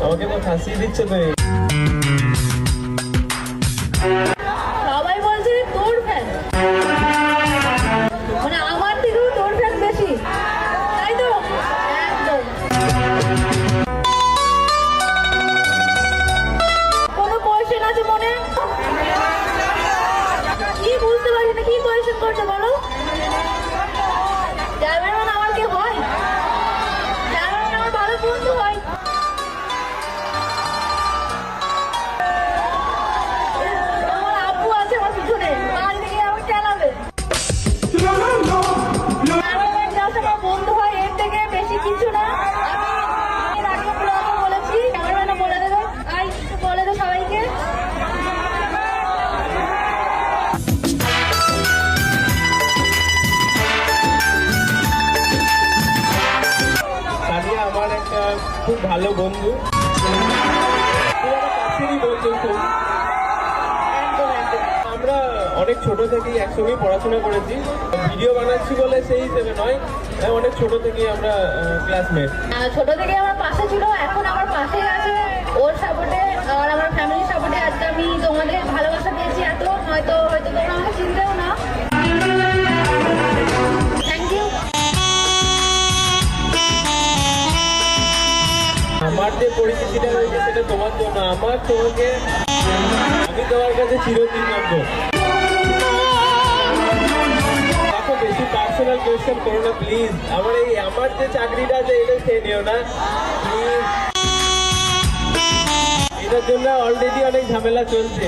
আমাকে তো ফাঁসিয়ে দিচ্ছে তো। সবাই বলছে তোর ফ্যান, মানে আমার থেকেও তোর ফ্যান বেশি, তাই তো? একদম। কোনো কোয়েশ্চেন আছে মনে? কি বুঝতে পারছি না, কি কোয়েশ্চেন করছো বলো? ক্যামেরাম্যান আমার কে হয়? ক্যামেরাম্যান আমার ভালো বন্ধু হয়। আমার আব্বু আছে আমার পিছনে, বাড়ি থেকে আমাকে চালাবে। ক্যামেরাম্যান জাস্ট আমার বন্ধু হয়, এর থেকে বেশি কিছু না। আমি এর আগে ব্লগে বলেছি, ক্যামেরাম্যানও বলে দেবে। আর একটু বলে দে সবাইকে। সানিয়া আমার একটা খুব ভালো বন্ধু, কাছেরই বন্ধু খুব। একদম একদম। আমরা অনেক ছোট থেকেই একসঙ্গেই পড়াশোনা করেছি। ভিডিও বানাচ্ছি বলে সেই হিসেবে নয়, অনেক ছোট থেকেই আমরা ক্লাসমেট। ছোট থেকে আমার পাশে ছিল, এখন আমার পাশেই আছে। ওর সাপোর্টে আর আমার ফ্যামিলির সাপোর্টে আজকে আমি তোমাদের ভালোবাসা পেয়েছি এত, হয়তো তোমরা আমাকে চিনতেও না। Thank you. আমার যে পরিস্থিতিটা হয়েছে সেটা তোমার জন্য। আমি তোমার কাছে চিরকৃতজ্ঞ। দেখো, বেশি পার্সোনাল কোয়েশ্চেন করো না প্লিজ। আমার যে চাকরিটা আছে এটা খেয়ে নিও না প্লিজ। এটার জন্য অলরেডি অনেক ঝামেলা চলছে।